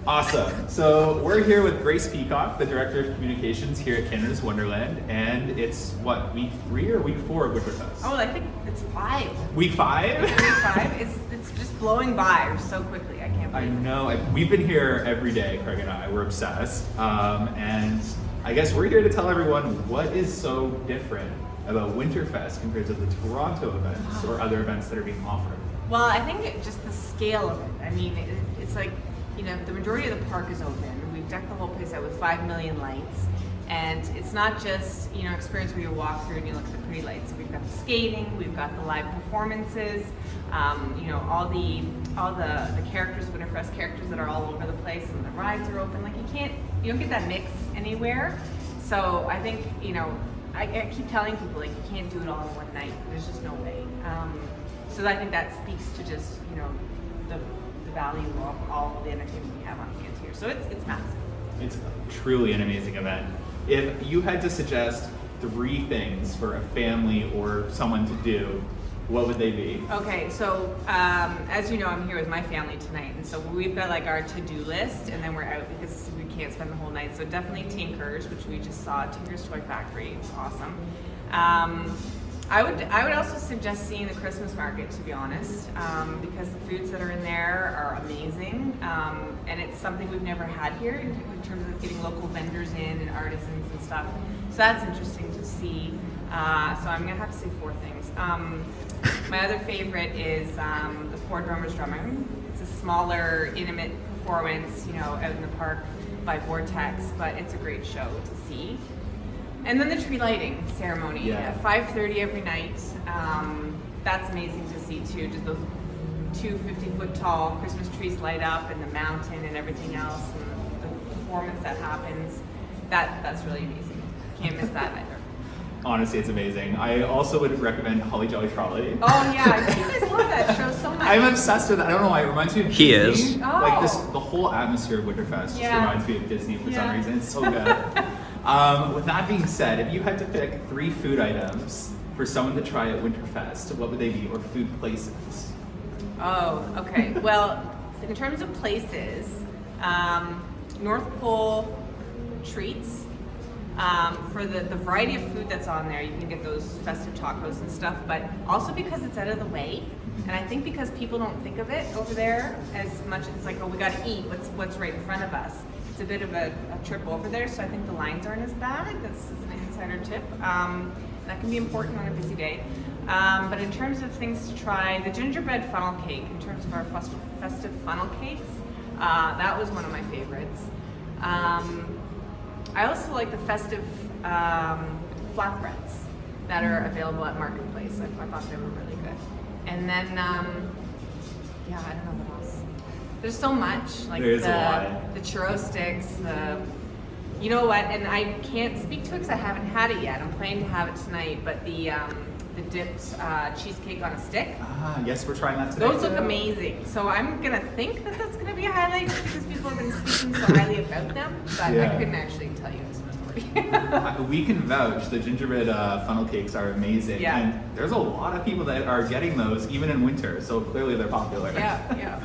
Awesome. So we're here with Grace Peacock, the Director of Communications here at Canada's Wonderland, and it's what, week 3 or week 4 of Winterfest? Oh, I think it's 5. Week 5? Week 5. It's just blowing by so quickly. I can't believe I it. know. We've been here every day, Craig and I. We're obsessed. And I guess we're here to tell everyone what is so different about Winterfest compared to the Toronto events or other events that are being offered. Well, I think just the scale of it. I mean, it's like, the majority of the park is open. We've decked the whole place out with 5 million lights. And it's not just, experience where you walk through and you look at the pretty lights. So we've got the skating, we've got the live performances, all the characters, Winterfest characters that are all over the place, and the rides are open. Like you don't get that mix anywhere. So I think, I keep telling people, like, you can't do it all in one night. There's just no way. So I think that speaks to just, the value of all the entertainment we have on hand here. So it's massive. It's truly an amazing event. If you had to suggest 3 things for a family or someone to do, what would they be? Okay, so as you know, I'm here with my family tonight, and so we've got like our to-do list, and then we're out because we can't spend the whole night. So definitely Tinkers, which we just saw at Tinkers Toy Factory. It's awesome. I would also suggest seeing the Christmas market, to be honest, because the foods that are in there are amazing, and it's something we've never had here in terms of getting local vendors in and artisans and stuff. So that's interesting to see. So I'm gonna have to say 4 things. My other favorite is the 4 Drummers Drumming. It's a smaller, intimate performance, out in the park by Vortex, but it's a great show to see. And then the tree lighting ceremony at 5:30 every night. That's amazing to see too. Just those 2 50-foot tall Christmas trees light up, and the mountain and everything else, and the performance that happens. That's really amazing. Can't miss that either. Honestly, it's amazing. I also would recommend Holly Jolly Trolley. Oh yeah, you guys love that show so much. I'm obsessed with it. I don't know why. It reminds me of He Disney. is. Like the whole atmosphere of Winterfest just reminds me of Disney for some reason. It's so good. With that being said, if you had to pick 3 food items for someone to try at Winterfest, what would they be, or food places? Oh, okay. Well, in terms of places, North Pole treats. For the variety of food that's on there, you can get those festive tacos and stuff, but also because it's out of the way, and I think because people don't think of it over there as much as like, oh, we got to eat what's right in front of us. It's a bit of a trip over there, so I think the lines aren't as bad. This is an insider tip. That can be important on a busy day. But in terms of things to try, the gingerbread funnel cake, in terms of our festive funnel cakes, that was one of my favorites. I also like the festive flatbreads that are available at Marketplace. I thought they were really good. And then, I don't know what else. There's so much, like the churro sticks, you know what, and I can't speak to it because I haven't had it yet. I'm planning to have it tonight, but the dipped cheesecake on a stick. Yes, we're trying that today. Those look amazing. So I'm gonna think that that's gonna be a highlight just because people have been speaking so highly about them, but I couldn't actually tell you this story. We can vouch. The gingerbread funnel cakes are amazing, and there's a lot of people that are getting those even in winter. So clearly they're popular. Yeah.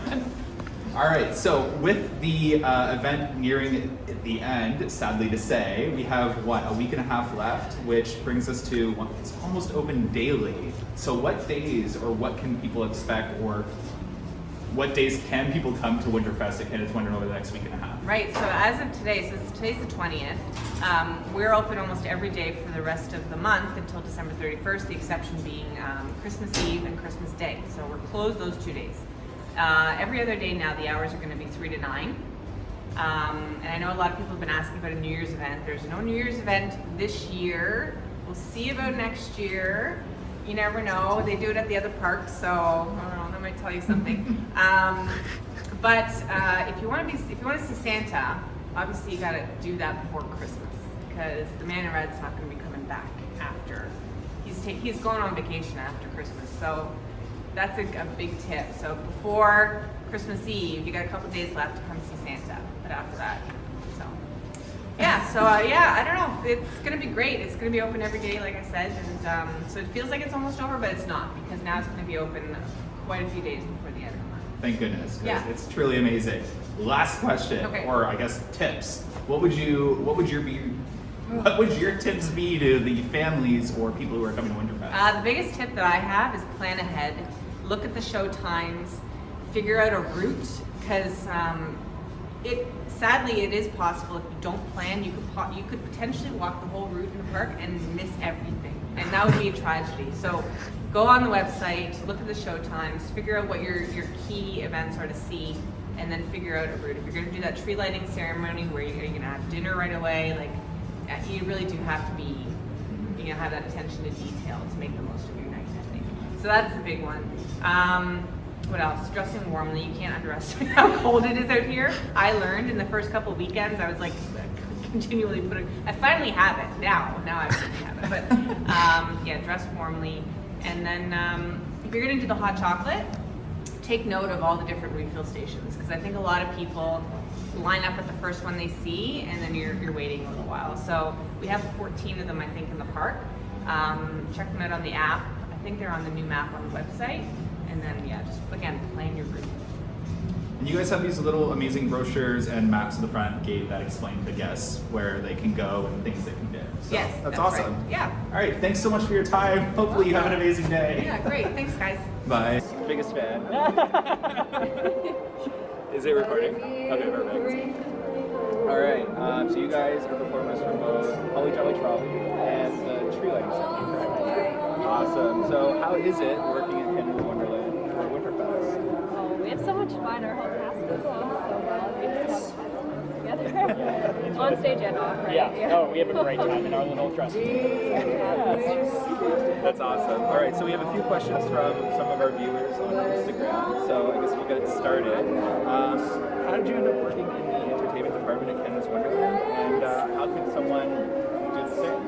All right, so with the event nearing the end, sadly to say, we have, a week and a half left, which brings us to, it's almost open daily. So what days or what can people expect, or what days can people come to Winterfest at Canada's Wonderland over the next week and a half? Right, so as of today, today's the 20th, we're open almost every day for the rest of the month until December 31st, the exception being Christmas Eve and Christmas Day. So we're closed those 2 days. Every other day now, the hours are going to be 3 to 9. And I know a lot of people have been asking about a New Year's event. There's no New Year's event this year. We'll see about next year. You never know. They do it at the other parks, so I don't know. That might tell you something. But if you want to see Santa, obviously you got to do that before Christmas, because the Man in Red's not going to be coming back after. He's going on vacation after Christmas, so. That's a big tip. So before Christmas Eve, you got a couple days left to come see Santa. But after that, I don't know. It's gonna be great. It's gonna be open every day, like I said, and so it feels like it's almost over, but it's not, because now it's gonna be open quite a few days before the end of the month. Thank goodness, because it's truly amazing. Last question, Okay. or I guess tips. What would your tips be to the families or people who are coming to Winterfest? The biggest tip that I have is plan ahead. Look at the show times. Figure out a route, because sadly it is possible if you don't plan, you could potentially walk the whole route in the park and miss everything, and that would be a tragedy. So go on the website, look at the show times, figure out what your key events are to see, and then figure out a route. If you're going to do that tree lighting ceremony where you're going to have dinner right away, like you really do have to be, have that attention to detail to make the most of your night, I think. So that's the big one. What else? Dressing warmly. You can't underestimate how cold it is out here. I learned in the first couple weekends, I was like continually putting. I finally have it now. Now I finally have it. But yeah, dress warmly. And then if you're gonna do the hot chocolate, take note of all the different refill stations, because I think a lot of people line up at the first one they see, and then you're waiting a little while. So we have 14 of them, I think, in the park. Check them out on the app. I think they're on the new map on the website. And then, yeah, just again, plan your route. And you guys have these little amazing brochures and maps at the front gate that explain to guests where they can go and things they can do. So Yes, that's awesome. Right. Yeah. All right, thanks so much for your time. Hopefully you have an amazing day. Yeah, great. Thanks, guys. Bye. Biggest fan. Is it recording? Okay, perfect. All right, so you guys are performers from both Holly Jolly Trolley and the tree lighting ceremony, correct? Awesome. So how is it working at Canada's Wonderland for Winterfest? Oh, we have so much fun. Our whole cast is so well. We just have together. On stage and off, right? Yeah. Oh, we have a great time in our little dress. That's awesome. All right, so we have a few questions from some of our viewers on Instagram. So I guess we'll get it started. How did you end up working in the entertainment department at Canada's Wonderland? And how can someone do the same?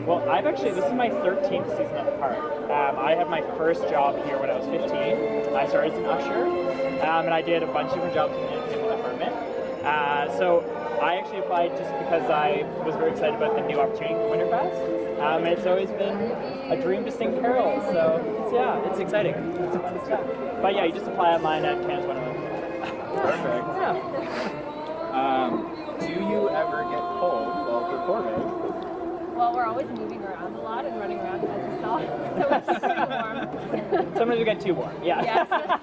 Well, this is my 13th season at the park. I had my first job here when I was 15. I started as an usher, and I did a bunch of different jobs in the entertainment department. So I actually applied just because I was very excited about the new opportunity for Winterfest. It's always been a dream to sing carols, so it's exciting. It's fun stuff. But yeah, you just apply online at Canada's Wonderland. Perfect. Yeah. Do you ever get cold while performing? Well, we're always moving around a lot and running around as you saw, so we keep pretty warm. Sometimes we get too warm. Yeah. Yes, that's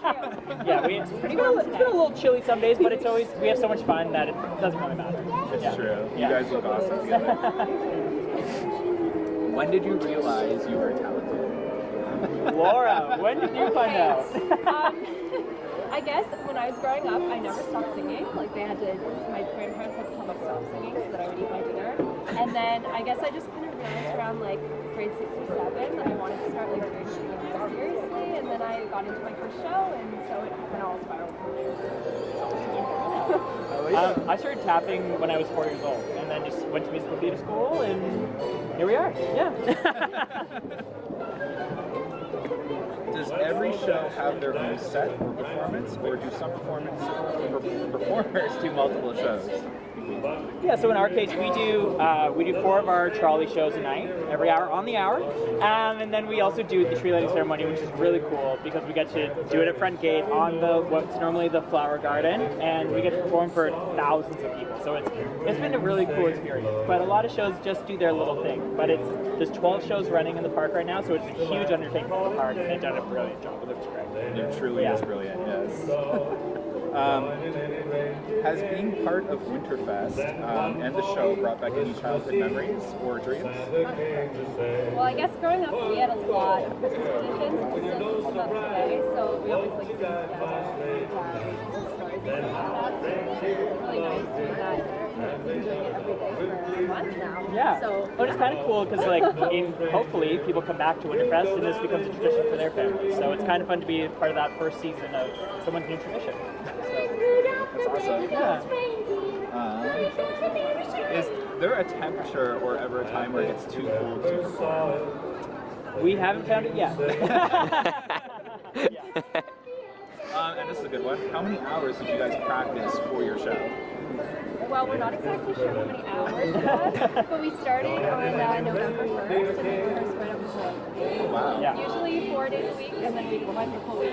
true. Yeah, it's been a little chilly some days, but we have so much fun that it doesn't really matter. It's true. You guys look awesome together. When did you realize you were talented? Laura, when did you find out? I guess when I was growing up, I never stopped singing. Like my grandparents had to tell me to stop singing so that I would eat my dinner. And then I guess I just kind of realized around like grade 6 or 7 that I wanted to start like doing singing more seriously. And then I got into my first show, and so it kind of all spiraled from there. I started tapping when I was 4 years old, and then just went to musical theater school, and here we are. Yeah. Does every show have their own set or performance, or do some performers do multiple shows? Yeah, so in our case, we do 4 of our trolley shows a night, every hour on the hour, and then we also do the tree lighting ceremony, which is really cool because we get to do it at front gate on what's normally the flower garden, and we get to perform for thousands of people. So it's been a really cool experience. But a lot of shows just do their little thing. But there's 12 shows running in the park right now, so it's a huge undertaking for the park, and they've done a brilliant job with it. It's great. It truly is brilliant. Yes. Has being part of Winterfest and the show brought back any childhood memories or dreams? Well, I guess growing up we had a lot of Christmas traditions that still hold up today, so we always like sing together and stories and stuff like that. So it's really nice doing that. I've been doing it every day for a month now. Yeah. So it's kind of cool because hopefully people come back to Winterfest and this becomes a tradition for their families. So it's kind of fun to be part of that first season of someone's new tradition. That's awesome. Yeah. Is there a temperature or ever a time where it gets too cold to perform? We haven't found it yet. And this is a good one. How many hours did you guys practice for your show? Well, we're not exactly sure how many hours it was, but we started on November 1st and we rehearsed right up until Oh, wow. Yeah. usually 4 days a week, and then we went the whole week.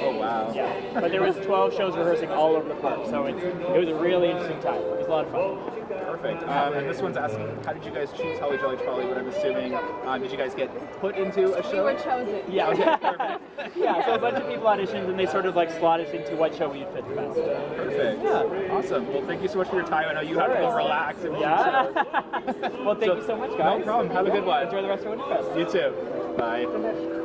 Oh, wow. Yeah, but there was 12 shows rehearsing all over the park, so it was a really interesting time. It was a lot of fun. Perfect. And this one's asking, how did you guys choose Holly Jolly Trolley? What I'm assuming, did you guys get put into a We show? were chosen. Yeah, Okay, perfect. yeah. So a bunch of people auditioned, and they sort of like slot us into what show we'd fit the best. Perfect. Yeah. Awesome. Well, thank you so much for your time. I know you have to go relax. And Yeah. Well, thank you so much, guys. No problem. Have a good one. Enjoy the rest of Winterfest. You too. Bye.